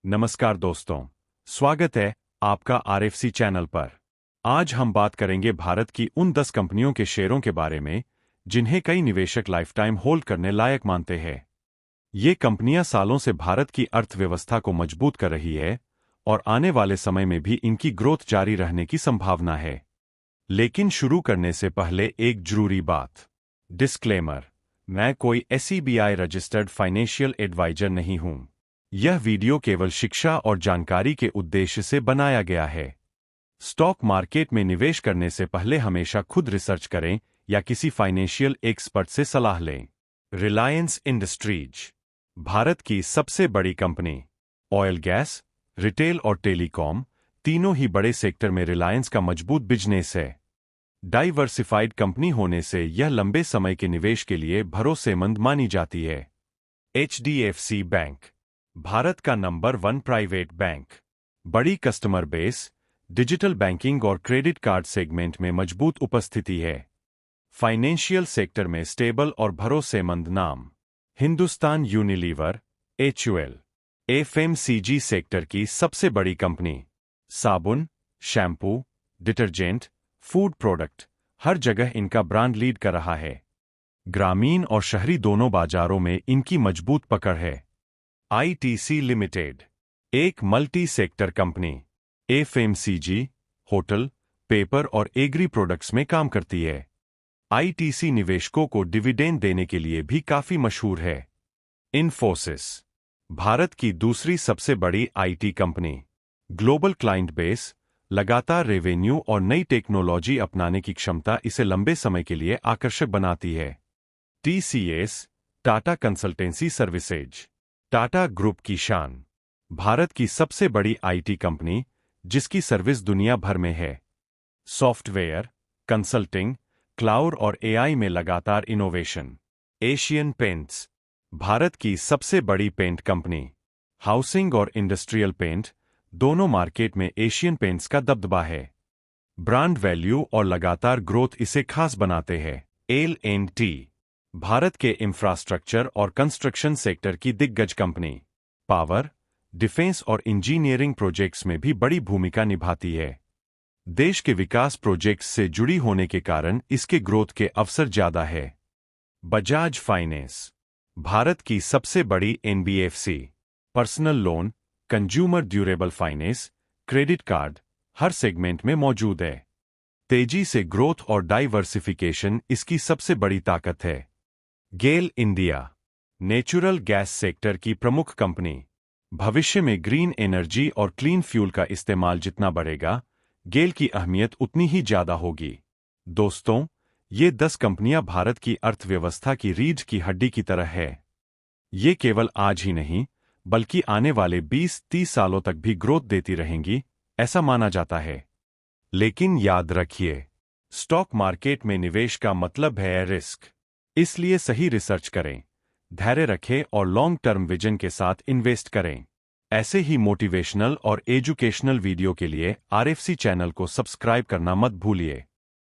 नमस्कार दोस्तों, स्वागत है आपका आरएफसी चैनल पर। आज हम बात करेंगे भारत की उन 10 कंपनियों के शेयरों के बारे में जिन्हें कई निवेशक लाइफटाइम होल्ड करने लायक मानते हैं। ये कंपनियां सालों से भारत की अर्थव्यवस्था को मजबूत कर रही है और आने वाले समय में भी इनकी ग्रोथ जारी रहने की संभावना है। लेकिन शुरू करने से पहले एक जरूरी बात। डिस्क्लेमर, मैं कोई SEBI रजिस्टर्ड फाइनेंशियल एडवाइजर नहीं हूं। यह वीडियो केवल शिक्षा और जानकारी के उद्देश्य से बनाया गया है। स्टॉक मार्केट में निवेश करने से पहले हमेशा खुद रिसर्च करें या किसी फाइनेंशियल एक्सपर्ट से सलाह लें। रिलायंस इंडस्ट्रीज, भारत की सबसे बड़ी कंपनी। ऑयल गैस, रिटेल और टेलीकॉम तीनों ही बड़े सेक्टर में रिलायंस का मजबूत बिजनेस है। डाइवर्सिफाइड कंपनी होने से यह लंबे समय के निवेश के लिए भरोसेमंद मानी जाती है। HDFC बैंक, भारत का नंबर 1 प्राइवेट बैंक। बड़ी कस्टमर बेस, डिजिटल बैंकिंग और क्रेडिट कार्ड सेगमेंट में मजबूत उपस्थिति है। फाइनेंशियल सेक्टर में स्टेबल और भरोसेमंद नाम। Hindustan Unilever, HUL, FMCG sector की सबसे बड़ी कंपनी। साबुन, शैम्पू, डिटर्जेंट, फूड प्रोडक्ट, हर जगह इनका ब्रांड लीड कर रहा है। ग्रामीण और शहरी दोनों बाजारों में इनकी मजबूत पकड़ है। ITC लिमिटेड, एक multi sector company. FMCG, hotel, paper और एग्री प्रोडक्ट्स में काम करती है। ITC निवेशकों को डिविडेंड देने के लिए भी काफी मशहूर है। इन्फोसिस, भारत की दूसरी सबसे बड़ी IT company. Global client base, लगातार रेवेन्यू और नई टेक्नोलॉजी अपनाने की क्षमता इसे लंबे समय के लिए आकर्षक बनाती है। TCS, Tata consultancy services, Tata group की शान। भारत की सबसे बड़ी IT कंपनी जिसकी सर्विस दुनिया भर में है। सॉफ्टवेयर, कंसल्टिंग, क्लाउड और AI में लगातार इनोवेशन। एशियन पेंट्स, भारत की सबसे बड़ी पेंट कंपनी। हाउसिंग और इंडस्ट्रियल पेंट दोनों मार्केट में एशियन पेंट्स का दबदबा है। ब्रांड वैल्यू और लगातार ग्रोथ इसे खास बनाते हैं। L&T, भारत के इंफ्रास्ट्रक्चर और कंस्ट्रक्शन सेक्टर की दिग्गज कंपनी। पावर, डिफेंस और इंजीनियरिंग प्रोजेक्ट्स में भी बड़ी भूमिका निभाती है। देश के विकास प्रोजेक्ट्स से जुड़ी होने के कारण इसके ग्रोथ के अवसर ज्यादा है। बजाज फाइनेंस, भारत की सबसे बड़ी NBFC। Personal loan, consumer durable finance, credit card हर सेगमेंट में मौजूद है। तेजी से ग्रोथ और डाइवर्सिफिकेशन इसकी सबसे बड़ी ताकत है। गेल इंडिया, नेचुरल गैस सेक्टर की प्रमुख कंपनी। भविष्य में ग्रीन एनर्जी और क्लीन फ्यूल का इस्तेमाल जितना बढ़ेगा, गेल की अहमियत उतनी ही ज्यादा होगी। दोस्तों, ये 10 कंपनियां भारत की अर्थव्यवस्था की रीढ़ की हड्डी की तरह है। ये केवल आज ही नहीं, बल्कि आने वाले 20-30 सालों तक भी ग्रोथ देती रहेंगी, ऐसा माना जाता है। लेकिन याद रखिए, स्टॉक मार्केट में निवेश का मतलब है रिस्क। इसलिए सही रिसर्च करें, धैर्य रखें और लॉन्ग टर्म विजन के साथ इन्वेस्ट करें। ऐसे ही मोटिवेशनल और एजुकेशनल वीडियो के लिए RFC चैनल को सब्सक्राइब करना मत भूलिए।